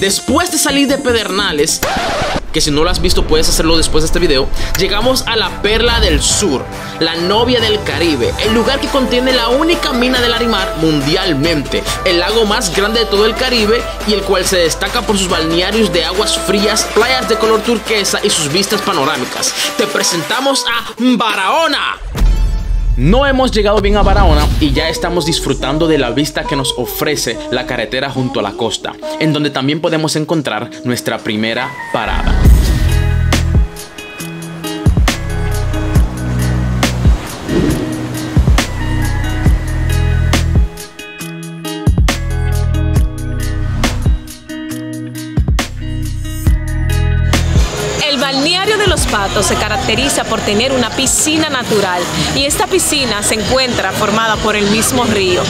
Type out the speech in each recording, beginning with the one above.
Después de salir de Pedernales, que si no lo has visto puedes hacerlo después de este video, llegamos a la Perla del Sur, la novia del Caribe, el lugar que contiene la única mina de Larimar mundialmente, el lago más grande de todo el Caribe y el cual se destaca por sus balnearios de aguas frías, playas de color turquesa y sus vistas panorámicas. Te presentamos a Barahona. No hemos llegado bien a Barahona y ya estamos disfrutando de la vista que nos ofrece la carretera junto a la costa, en donde también podemos encontrar nuestra primera parada. El balneario de Los Patos se caracteriza por tener una piscina natural y esta piscina se encuentra formada por el mismo río,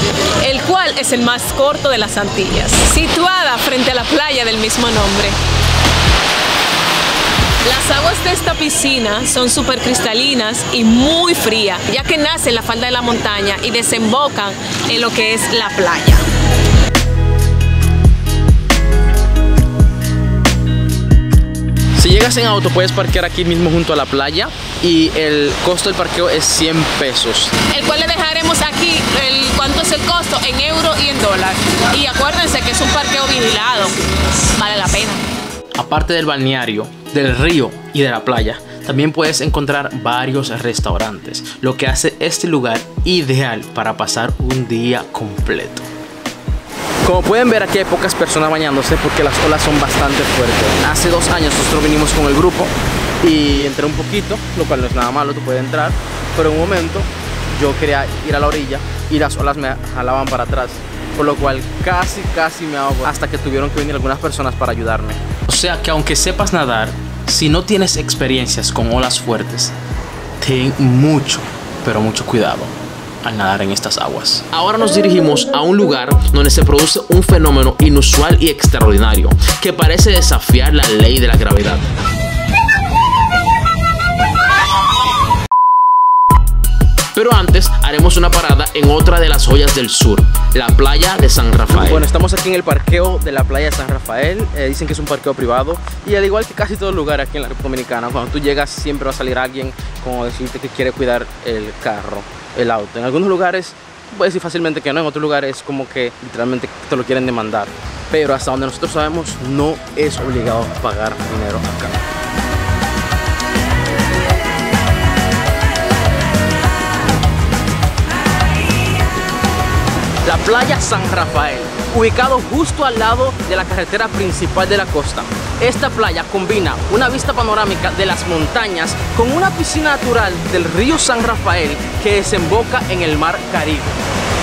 el cual es el más corto de las Antillas, situada frente a la playa del mismo nombre. Las aguas de esta piscina son súper cristalinas y muy frías, ya que nace en la falda de la montaña y desembocan en lo que es la playa. Si llegas en auto puedes parquear aquí mismo junto a la playa y el costo del parqueo es 100 pesos. El cual le dejaremos aquí cuánto es el costo en euro y en dólar. Y acuérdense que es un parqueo vigilado, vale la pena. Aparte del balneario, del río y de la playa, también puedes encontrar varios restaurantes, lo que hace este lugar ideal para pasar un día completo. Como pueden ver, aquí hay pocas personas bañándose porque las olas son bastante fuertes. Hace 2 años nosotros vinimos con el grupo y entré un poquito, lo cual no es nada malo, tú puedes entrar, pero en un momento yo quería ir a la orilla y las olas me jalaban para atrás, por lo cual casi me ahogo, hasta que tuvieron que venir algunas personas para ayudarme. O sea que aunque sepas nadar, si no tienes experiencias con olas fuertes, ten mucho, pero mucho cuidado al nadar en estas aguas. Ahora nos dirigimos a un lugar donde se produce un fenómeno inusual y extraordinario que parece desafiar la ley de la gravedad. Pero antes haremos una parada en otra de las joyas del sur, la playa de San Rafael. Bueno, estamos aquí en el parqueo de la playa de San Rafael. Dicen que es un parqueo privado y al igual que casi todo lugar aquí en la República Dominicana, cuando tú llegas siempre va a salir alguien como decirte que quiere cuidar el carro, el auto. En algunos lugares puedes decir fácilmente que no, en otros lugares es como que literalmente te lo quieren demandar. Pero hasta donde nosotros sabemos no es obligado a pagar dinero acá. La playa San Rafael, ubicado justo al lado de la carretera principal de la costa. Esta playa combina una vista panorámica de las montañas con una piscina natural del río San Rafael que desemboca en el mar Caribe.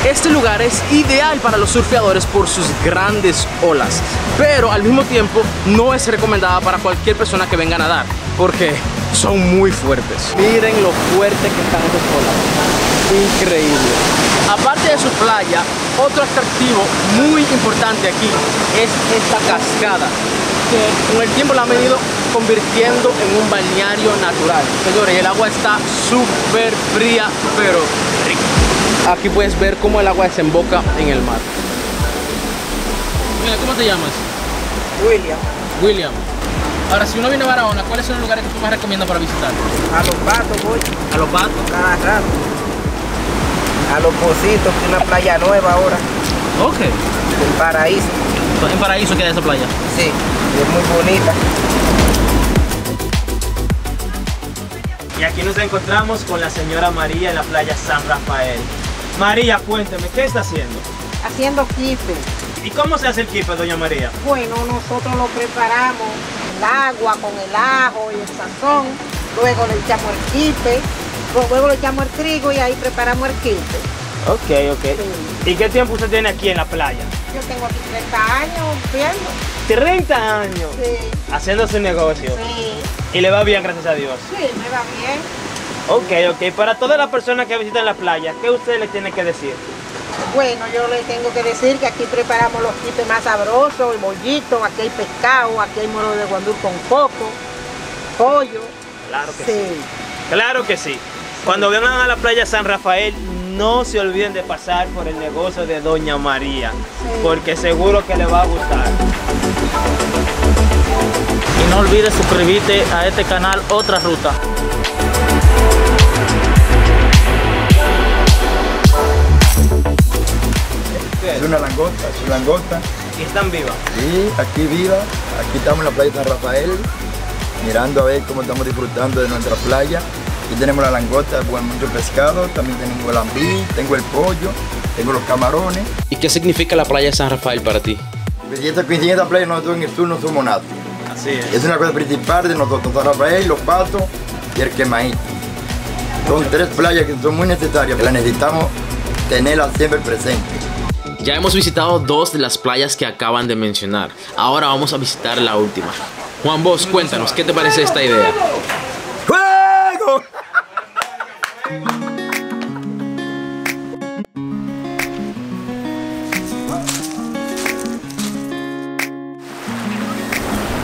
Este lugar es ideal para los surfeadores por sus grandes olas, pero al mismo tiempo no es recomendada para cualquier persona que venga a nadar, porque son muy fuertes. Miren lo fuerte que están esas olas. Increíble. Aparte de su playa, otro atractivo muy importante aquí es esta cascada, que con el tiempo la han venido convirtiendo en un balneario natural. Señores, el agua está súper fría, pero rica. Aquí puedes ver cómo el agua desemboca en el mar. Mira, ¿cómo te llamas? William. Ahora, si uno viene a Barahona, ¿cuáles son los lugares que tú más recomiendas para visitar? A Los Patos voy. ¿A Los Patos? Cada rato. A Los Pocitos, que es una playa nueva ahora. Ok. En Paraíso. ¿En Paraíso queda esa playa? Sí, es muy bonita. Y aquí nos encontramos con la señora María en la playa San Rafael. María, cuénteme, ¿qué está haciendo? Haciendo quipe. ¿Y cómo se hace el quipe, doña María? Bueno, nosotros lo preparamos, el agua con el ajo y el sazón, luego le echamos el quipe, luego le echamos el trigo y ahí preparamos el quipe. Ok. Sí. ¿Y qué tiempo usted tiene aquí en la playa? Yo tengo aquí 30 años viendo. 30 años. Sí. Haciendo su negocio. Sí. Y le va bien, gracias a Dios. Sí, me va bien. Ok. Para todas las personas que visitan la playa, ¿qué usted le tiene que decir? Bueno, yo le tengo que decir que aquí preparamos los quipes más sabrosos, el bollito, aquí hay pescado, aquí hay moro de guandul con coco, pollo. Claro que sí. Claro que sí. Cuando vengan a la playa San Rafael, no se olviden de pasar por el negocio de doña María, porque seguro que le va a gustar. olvides suscribirte a este canal Otra Ruta. Es una langosta, es una langosta. ¿Y están vivas? Sí, aquí viva. Aquí estamos en la playa de San Rafael, mirando a ver cómo estamos disfrutando de nuestra playa. Aquí tenemos la langosta, bueno, mucho pescado, también tengo el ambí, tengo el pollo, tengo los camarones. ¿Y qué significa la playa de San Rafael para ti? Pues en esta playa nosotros en el sur no somos nada. Así es. Es una cosa principal de nosotros, San Rafael, Los Patos y el Quemaíto. Son tres playas que son muy necesarias, que las necesitamos tenerlas siempre presentes. Ya hemos visitado 2 de las playas que acaban de mencionar. Ahora vamos a visitar la última. Juan Bosch, cuéntanos, ¿qué te parece esta idea? ¡Fuego!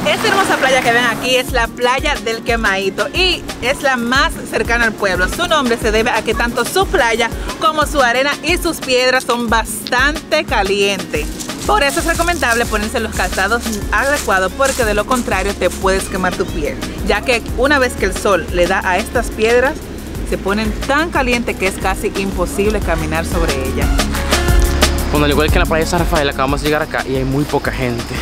Esta hermosa playa que ven aquí es la playa del Quemaíto y es la más cercana al pueblo. Su nombre se debe a que tanto su playa como su arena y sus piedras son bastante calientes. Por eso es recomendable ponerse los calzados adecuados, porque de lo contrario te puedes quemar tu piel, ya que una vez que el sol le da a estas piedras se ponen tan calientes que es casi imposible caminar sobre ellas. Bueno, al igual que en la playa de San Rafael, acabamos de llegar acá y hay muy poca gente.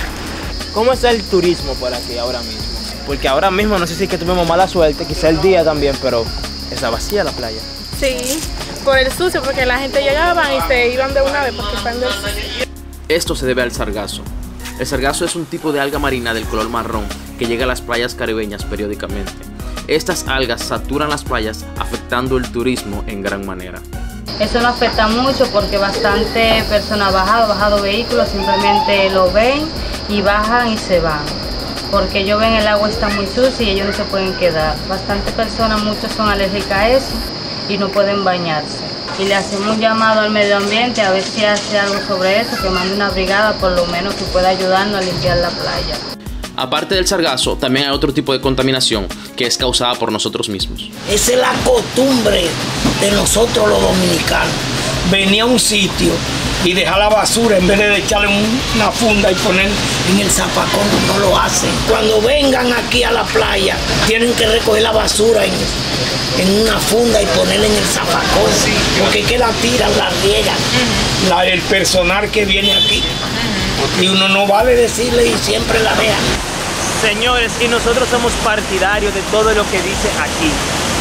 ¿Cómo está el turismo por aquí ahora mismo? Porque ahora mismo no sé si es que tuvimos mala suerte, quizá el día también, pero está vacía la playa. Sí, por el sucio, porque la gente llegaba y se iban de una vez porque están del sucio. Esto se debe al sargazo. El sargazo es un tipo de alga marina del color marrón que llega a las playas caribeñas periódicamente. Estas algas saturan las playas, afectando el turismo en gran manera. Eso no afecta mucho porque bastante personas han bajado vehículos, simplemente lo ven y bajan y se van. Porque ellos ven el agua está muy sucia y ellos no se pueden quedar. Bastante personas, muchos son alérgicas a eso y no pueden bañarse. Y le hacemos un llamado al medio ambiente a ver si hace algo sobre eso, que mande una brigada por lo menos que pueda ayudarnos a limpiar la playa. Aparte del sargazo, también hay otro tipo de contaminación que es causada por nosotros mismos. Esa es la costumbre de nosotros los dominicanos. Venir a un sitio y dejar la basura en vez de echarle una funda y poner en el zapacón, no lo hacen. Cuando vengan aquí a la playa, tienen que recoger la basura en una funda y ponerla en el zapacón, porque es que la tiran, la riegan. El personal que viene aquí, y uno no vale decirle y siempre la vean. Señores, y nosotros somos partidarios de todo lo que dice aquí.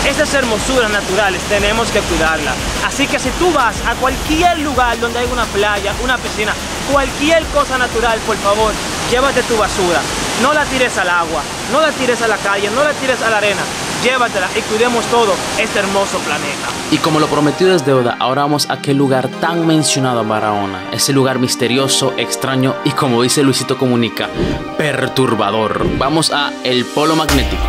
Estas hermosuras naturales tenemos que cuidarlas. Así que si tú vas a cualquier lugar donde hay una playa, una piscina, cualquier cosa natural, por favor, llévate tu basura. No la tires al agua, no la tires a la calle, no la tires a la arena. Llévatela y cuidemos todo este hermoso planeta. Y como lo prometido es deuda, ahora vamos a aquel lugar tan mencionado en Barahona. Ese lugar misterioso, extraño y, como dice Luisito Comunica, perturbador. Vamos a El Polo Magnético.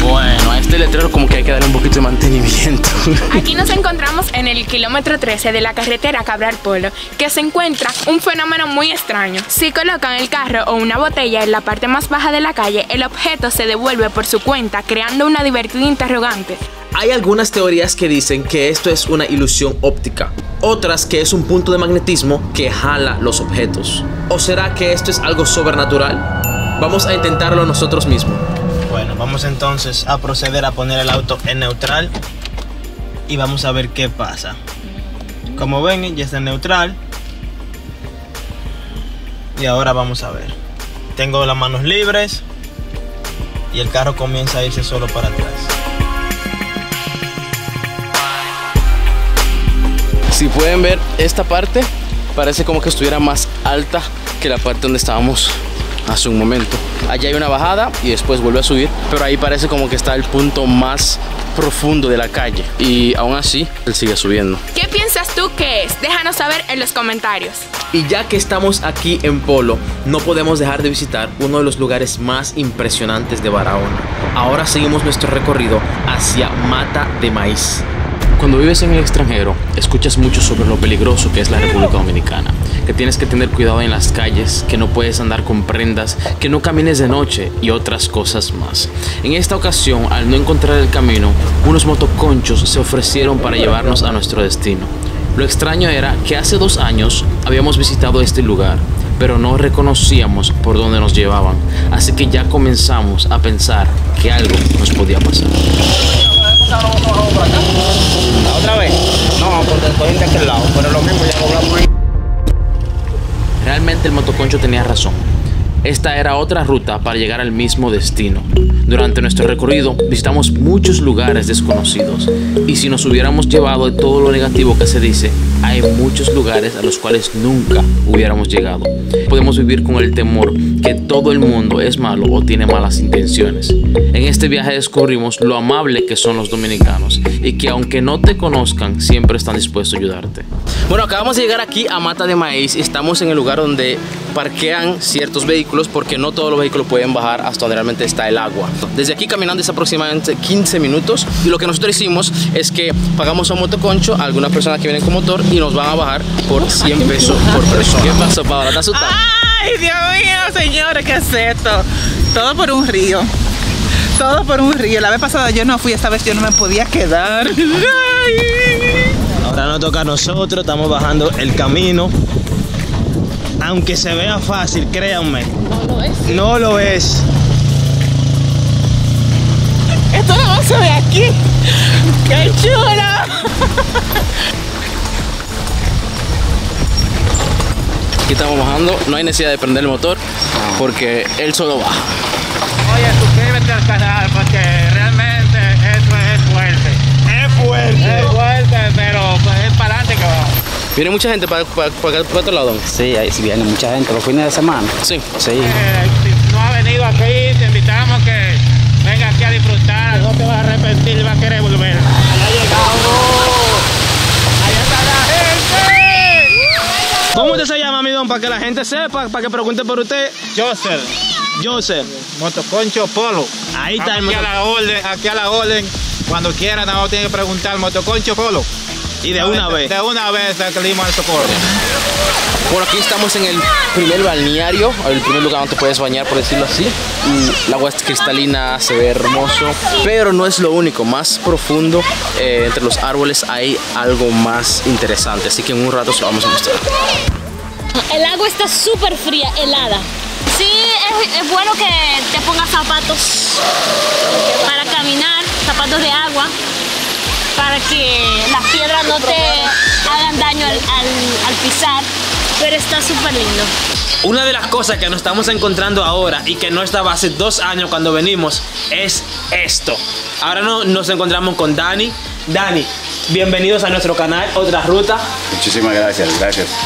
Bueno, a este letrero como que hay que darle un poquito de mantenimiento. Aquí nos encontramos en el kilómetro 13 de la carretera Cabral Polo, que se encuentra un fenómeno muy extraño. Si colocan el carro o una botella en la parte más baja de la calle, el objeto se devuelve por su cuenta, creando una divertida interrogante. Hay algunas teorías que dicen que esto es una ilusión óptica, otras que es un punto de magnetismo que jala los objetos. ¿O será que esto es algo sobrenatural? Vamos a intentarlo nosotros mismos. Bueno, vamos entonces a proceder a poner el auto en neutral y vamos a ver qué pasa. Como ven, ya está en neutral. Y ahora vamos a ver. Tengo las manos libres y el carro comienza a irse solo para atrás. Si pueden ver, esta parte parece como que estuviera más alta que la parte donde estábamos hace un momento. Allá hay una bajada y después vuelve a subir, pero ahí parece como que está el punto más profundo de la calle y aún así él sigue subiendo. ¿Qué piensas tú que es? Déjanos saber en los comentarios. Y ya que estamos aquí en Polo, no podemos dejar de visitar uno de los lugares más impresionantes de Barahona. Ahora seguimos nuestro recorrido hacia Mata de Maíz. Cuando vives en el extranjero, escuchas mucho sobre lo peligroso que es la República Dominicana, que tienes que tener cuidado en las calles, que no puedes andar con prendas, que no camines de noche y otras cosas más. En esta ocasión, al no encontrar el camino, unos motoconchos se ofrecieron para llevarnos a nuestro destino. Lo extraño era que hace 2 años habíamos visitado este lugar, pero no reconocíamos por dónde nos llevaban, así que ya comenzamos a pensar que algo nos podía pasar. ¿Otra vez? No, porque estoy de aquel lado, pero lo mismo ya lo hablamos ahí. Realmente el motoconcho tenía razón. Esta era otra ruta para llegar al mismo destino. Durante nuestro recorrido visitamos muchos lugares desconocidos y si nos hubiéramos llevado de todo lo negativo que se dice, hay muchos lugares a los cuales nunca hubiéramos llegado. Podemos vivir con el temor que todo el mundo es malo o tiene malas intenciones. En este viaje descubrimos lo amable que son los dominicanos y que aunque no te conozcan, siempre están dispuestos a ayudarte. Bueno, acabamos de llegar aquí a Mata de Maíz. Estamos en el lugar donde parquean ciertos vehículos porque no todos los vehículos pueden bajar hasta donde realmente está el agua. Desde aquí caminando es aproximadamente 15 minutos y lo que nosotros hicimos es que pagamos a un motoconcho a algunas personas que vienen con motor y nos van a bajar por 100 pesos por persona. ¿Qué pasó, Paola? ¿Estás asustada? Ay, Dios mío, señores, ¿qué es esto? Todo por un río. Todo por un río. La vez pasada yo no fui, esta vez yo no me podía quedar. Ay. Ahora nos toca a nosotros, estamos bajando el camino. Aunque se vea fácil, créanme, no lo es. Esto no se ve aquí. ¡Qué chula! Aquí estamos bajando, no hay necesidad de prender el motor porque él solo baja. Oye, suscríbete al canal porque realmente esto es fuerte. Es fuerte. Es fuerte, pero es para adelante que va. ¿Viene mucha gente para otro lado? Sí, ahí sí viene mucha gente los fines de semana. Sí. Sí. Si no ha venido aquí, te invitamos que venga aquí a disfrutar. No te vas a arrepentir, vas a querer volver. ¡Ya llegamos! ¡Allá está la gente! ¿Cómo usted se llama, mi don? Para que la gente sepa, para que pregunte por usted. Joseph. Motoconcho Polo. Ahí está el Aquí a la orden. Cuando quieran, nada más tienen que preguntar Motoconcho Polo. Y de una vez. De una vez salimos al socorro. Bueno, aquí estamos en el primer balneario, el primer lugar donde te puedes bañar, por decirlo así. El agua es cristalina, se ve hermoso, pero no es lo único. Más profundo, entre los árboles hay algo más interesante, así que en un rato se lo vamos a mostrar. El agua está súper fría, helada. Sí, es bueno que te pongas zapatos para caminar, zapatos de agua, para que las piedras no te hagan daño al pisar, pero está súper lindo. Una de las cosas que nos estamos encontrando ahora y que no estaba hace 2 años cuando venimos es esto. Ahora nos encontramos con Dani. Dani, bienvenidos a nuestro canal, Otra Ruta. Muchísimas gracias.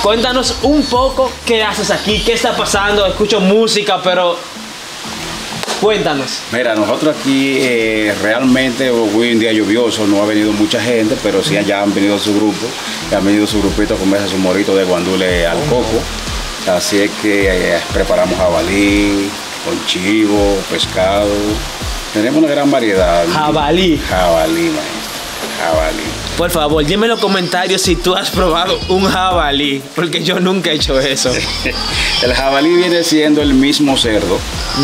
Cuéntanos un poco qué haces aquí, qué está pasando. Escucho música, pero cuéntanos. Mira, nosotros aquí realmente hoy un día lluvioso, no ha venido mucha gente, pero sí ya han venido su grupo, han venido su grupito a comerse su morito de guandule al coco. Así es que preparamos jabalí, con chivo, pescado. Tenemos una gran variedad. Jabalí. Jabalí, maestro. Jabalí. Por favor, dime en los comentarios si tú has probado un jabalí, porque yo nunca he hecho eso. El jabalí viene siendo el mismo cerdo,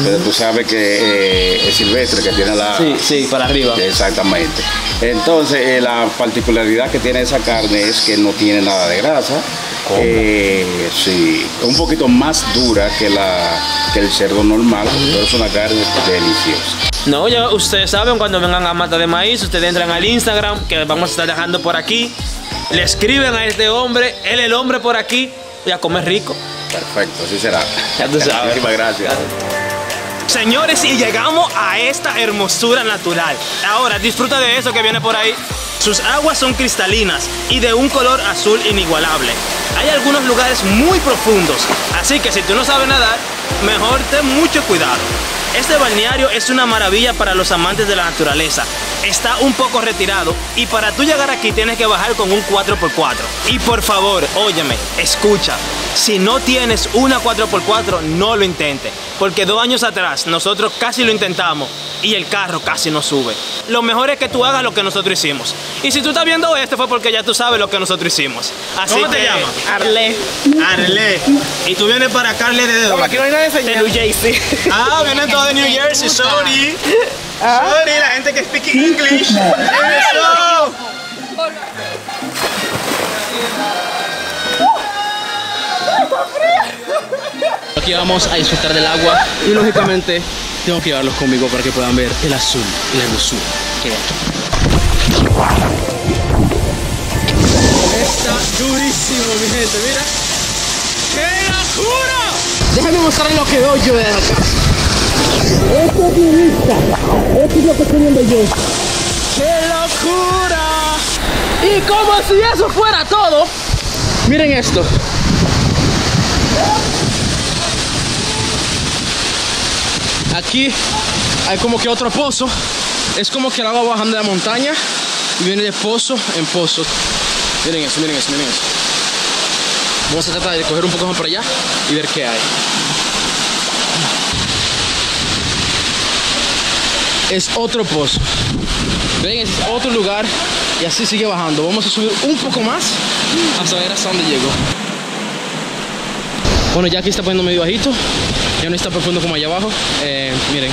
pero tú sabes que es silvestre, que tiene la... Sí, para arriba. Exactamente. Entonces, la particularidad que tiene esa carne es que no tiene nada de grasa. Sí, un poquito más dura que el cerdo normal, pero es una carne deliciosa. No, ya ustedes saben, cuando vengan a Mata de Maíz, ustedes entran al Instagram, que vamos a estar dejando por aquí. Le escriben a este hombre, él el hombre por aquí, y a comer rico. Perfecto, así será. Ya tú sabes. Muchísimas gracias. Señores, y llegamos a esta hermosura natural. Ahora, disfruta de eso que viene por ahí. Sus aguas son cristalinas y de un color azul inigualable. Hay algunos lugares muy profundos, así que si tú no sabes nadar, mejor ten mucho cuidado. Este balneario es una maravilla para los amantes de la naturaleza. Está un poco retirado y para tú llegar aquí tienes que bajar con un 4x4. Y por favor, óyeme, escucha. Si no tienes una 4x4, no lo intentes. Porque 2 años atrás nosotros casi lo intentamos y el carro casi no sube. Lo mejor es que tú hagas lo que nosotros hicimos. Y si tú estás viendo esto fue porque ya tú sabes lo que nosotros hicimos. Así ¿Cómo te llamas? Arle. Arle. ¿Y tú vienes para acá, Arle, de dónde? Aquí no hay nada de señal. De New Jersey. Ah, vienen todos de New Jersey, sorry. Sorry, la gente que speak English. Eso. Aquí vamos a disfrutar del agua y lógicamente tengo que llevarlos conmigo para que puedan ver el azul y la hermosura que hay aquí. Está durísimo, mi gente, mira. ¡Qué locura! Déjame mostrarles lo que veo yo desde acá. Esto es mi vista. Esto es lo que estoy viendo yo. ¡Qué locura! Y como si eso fuera todo, miren esto. Aquí hay como que otro pozo. Es como que el agua bajando de la montaña y viene de pozo en pozo. Miren eso, miren eso, miren eso. Vamos a tratar de coger un poco más para allá y ver qué hay. Es otro pozo. Ven, es otro lugar y así sigue bajando. Vamos a subir un poco más hasta ver hasta dónde llego. Bueno, ya aquí está poniendo medio bajito. Ya no está profundo como allá abajo. Miren.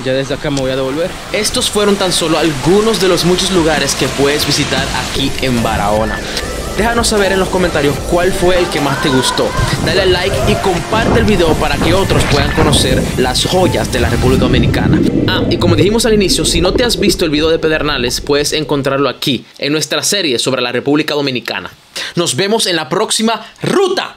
Ya desde acá me voy a devolver. Estos fueron tan solo algunos de los muchos lugares que puedes visitar aquí en Barahona. Déjanos saber en los comentarios cuál fue el que más te gustó. Dale like y comparte el video para que otros puedan conocer las joyas de la República Dominicana. Ah, y como dijimos al inicio, si no te has visto el video de Pedernales, puedes encontrarlo aquí, en nuestra serie sobre la República Dominicana. Nos vemos en la próxima ruta.